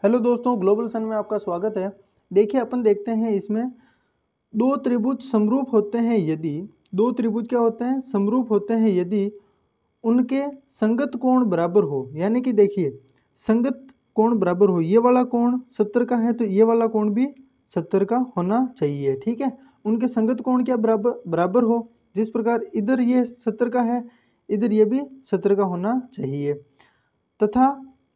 Hello दोस्तों, global सन में आपका स्वागत है। देखिए, अपन देखते हैं इसमें दो त्रिभुज समरूप होते हैं यदि दो त्रिभुज क्या होते हैं, समरूप होते हैं यदि उनके संगत कोण बराबर हो। यानी कि देखिए, संगत कोण बराबर हो, ये वाला कोण 70 का है तो ये वाला कोण भी 70 का होना चाहिए। ठीक है, उनके संगत कोण क्या बराबर बराबर हो। जिस प्रकार इधर ये 70 का है, इधर ये भी 70 का होना चाहिए। तथा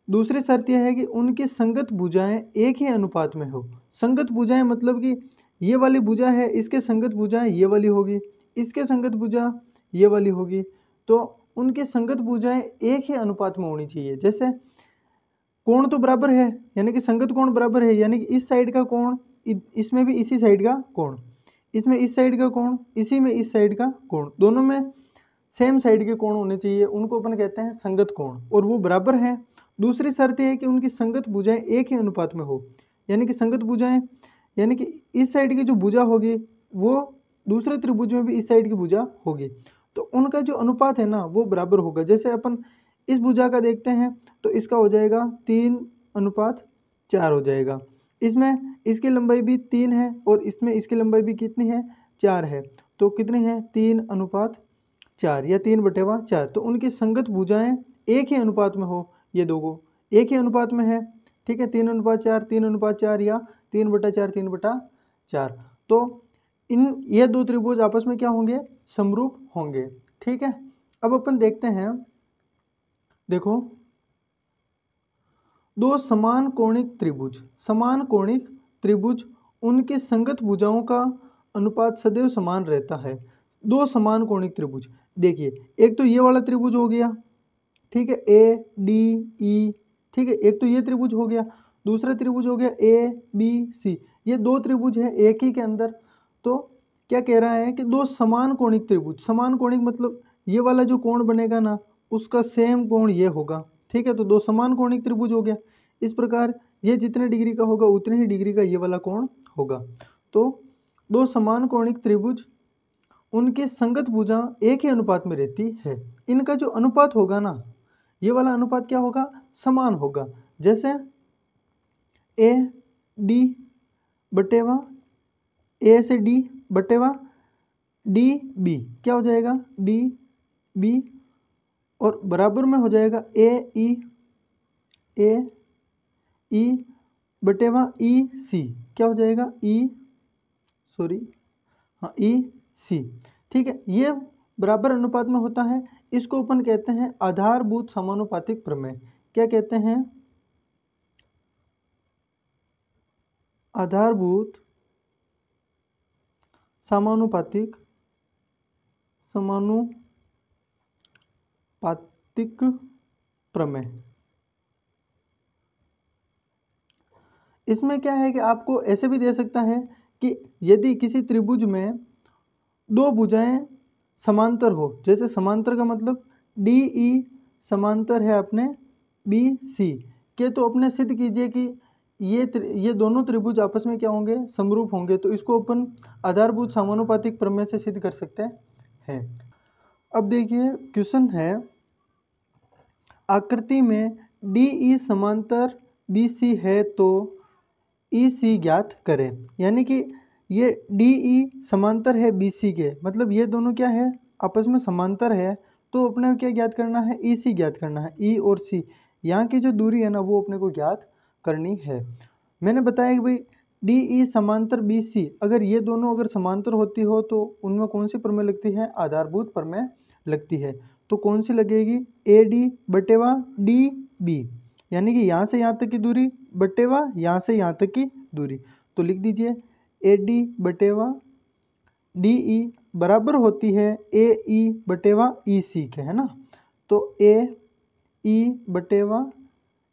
दूसरी शर्त यह है कि उनकी संगत भुजाएं एक ही अनुपात में हो। संगत भुजाएं मतलब कि ये वाली भुजा है, इसके संगत भुजाएं ये वाली होगी, इसके संगत भुजा ये वाली होगी, तो उनकी संगत भुजाएं एक ही अनुपात में होनी चाहिए। जैसे कोण तो बराबर है, यानी कि संगत कोण बराबर है, यानी कि इस साइड का कोण इसमें भी इसी साइड का कोण, इसमें इस साइड का कोण इसी में इस साइड का कोण, दोनों में सेम साइड के कोण होने चाहिए। उनको अपन कहते हैं संगत कोण, और वो बराबर हैं। दूसरी शर्त यह है कि उनकी संगत भुजाएं एक ही अनुपात में हो। यानी कि संगत भुजाएं, यानी कि इस साइड की जो भुजा होगी वो दूसरे त्रिभुज में भी इस साइड की भुजा होगी, तो उनका जो अनुपात है ना वो बराबर होगा। जैसे अपन इस भुजा का देखते हैं तो इसका हो जाएगा 3:4 हो जाएगा। इसमें इसकी लंबाई भी 3 है और इसमें इसकी लंबाई भी कितनी है, 4 है, तो कितनी है 3:4 या 3/4। तो उनकी संगत भुजाएं एक ही अनुपात में हो, ये दो एक ही अनुपात में है। ठीक है, 3:4 3:4 या 3/4 3/4। तो ये दो त्रिभुज आपस में क्या होंगे, समरूप होंगे। ठीक है, अब अपन देखते हैं, देखो दो समान कोणिक त्रिभुज उनके संगत भुजाओं का अनुपात सदैव समान रहता है। दो समान कोणिक त्रिभुज, देखिए एक तो ये वाला त्रिभुज हो गया, ठीक है, ए डी ई, ठीक है, एक तो ये त्रिभुज हो गया, दूसरा त्रिभुज हो गया ए बी सी। ये दो त्रिभुज है एक ही के अंदर। तो क्या कह रहा है कि दो समान कोणिक त्रिभुज, समान कोणिक मतलब ये वाला जो कोण बनेगा ना उसका सेम कोण ये होगा। ठीक है, तो दो समान कोणिक त्रिभुज हो गया। इस प्रकार ये जितने डिग्री का होगा उतने ही डिग्री का ये वाला कोण होगा। तो दो समान कोणिक त्रिभुज उनकी संगत भुजा एक ही अनुपात में रहती है। इनका जो अनुपात होगा ना, ये वाला अनुपात क्या होगा, समान होगा। जैसे ए डी बटेवा ए से डी बटेवा डी बी क्या हो जाएगा, डी बी, और बराबर में हो जाएगा ए ई बटेवा ई सी क्या हो जाएगा, ई सी। ठीक है, ये बराबर अनुपात में होता है। इसको अपन कहते हैं आधारभूत समानुपातिक प्रमेय। क्या कहते हैं, आधारभूत समानुपातिक प्रमेय। इसमें क्या है कि आपको ऐसे भी दे सकता है कि यदि किसी त्रिभुज में दो भुजाएं समांतर हो, जैसे समांतर का मतलब डी ई समांतर है अपने बी सी के, तो अपने सिद्ध कीजिए कि ये दोनों त्रिभुज आपस में क्या होंगे, समरूप होंगे। तो इसको अपन आधारभूत समानुपातिक प्रमेय से सिद्ध कर सकते हैं। अब देखिए क्वेश्चन है, आकृति में डी ई समांतर बी सी है तो ई सी ज्ञात करें। यानी कि ये डी ई समांतर है बी सी के, मतलब ये दोनों क्या है, आपस में समांतर है। तो अपने को क्या ज्ञात करना है, ई सी ज्ञात करना है। ई और सी यहाँ की जो दूरी है ना वो अपने को ज्ञात करनी है। मैंने बताया कि भाई डी ई समांतर बी सी, अगर ये दोनों अगर समांतर होती हो तो उनमें कौन सी प्रमेय लगती है, आधारभूत प्रमेय लगती है। तो कौन सी लगेगी, ए डी बटेवा डी बी, यानी कि यहाँ से यहाँ तक की दूरी बटेवा यहाँ से यहाँ तक की दूरी। तो लिख दीजिए ए डी बटेवा डी ई बराबर होती है ए ई बटेवा ई सी के, है ना। तो ए ई बटेवा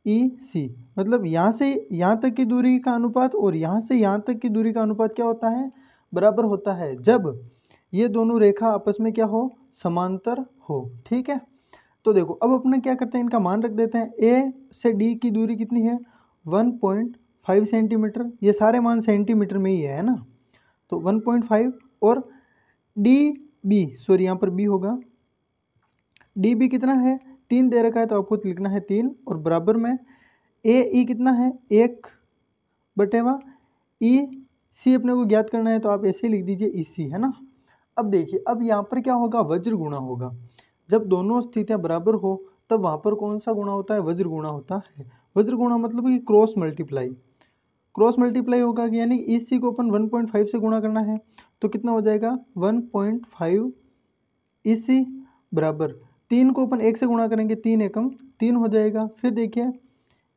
ई सी मतलब यहाँ से यहाँ तक की दूरी का अनुपात और यहाँ से यहाँ तक की दूरी का अनुपात क्या होता है, बराबर होता है, जब ये दोनों रेखा आपस में क्या हो, समांतर हो। ठीक है, तो देखो अब अपने क्या करते हैं, इनका मान रख देते हैं। ए से डी की दूरी कितनी है, 1.5 सेंटीमीटर। ये सारे मान सेंटीमीटर में ही है ना, तो 1.5। और डी बी, सॉरी यहाँ पर बी होगा, डी बी कितना है, 3 दे रखा है तो आपको लिखना है 3, और बराबर में ई कितना है 1/ई अपने को ज्ञात करना है, तो आप ऐसे ही लिख दीजिए ई है ना। अब देखिए, अब यहाँ पर क्या होगा, वज्र गुणा होगा। जब दोनों स्थितियाँ बराबर हो तब वहाँ पर कौन सा गुणा होता है, वज्र गुणा होता है। वज्र गुणा मतलब कि क्रॉस मल्टीप्लाई होगा, यानी इस सी को अपन 1.5 से गुणा करना है, तो कितना हो जाएगा 1.5 इस सी बराबर 3 को अपन 1 से गुणा करेंगे, 3 एकम 3 हो जाएगा। फिर देखिए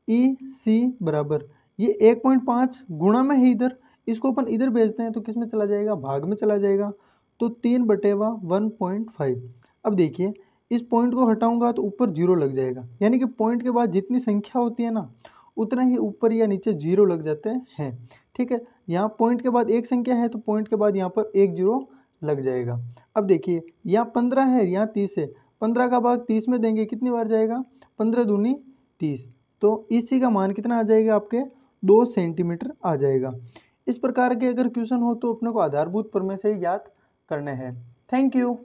ई सी बराबर ये 1.5 गुणा में है इधर, इसको अपन इधर भेजते हैं तो किस में चला जाएगा, भाग में चला जाएगा, तो 3/1.5। अब देखिए इस पॉइंट को हटाऊंगा तो ऊपर 0 लग जाएगा, यानी कि पॉइंट के बाद जितनी संख्या होती है ना उतना ही ऊपर या नीचे 0 लग जाते हैं। ठीक है, यहाँ पॉइंट के बाद एक संख्या है तो पॉइंट के बाद यहाँ पर 1 0 लग जाएगा। अब देखिए यहाँ 15 है, यहाँ 30 है, 15 का भाग 30 में देंगे कितनी बार जाएगा, 15 दूनी 30, तो इसी का मान कितना आ जाएगा आपके 2 सेंटीमीटर आ जाएगा। इस प्रकार के अगर क्वेश्चन हो तो अपने को आधारभूत प्रमेय से ही याद करने हैं। Thank you.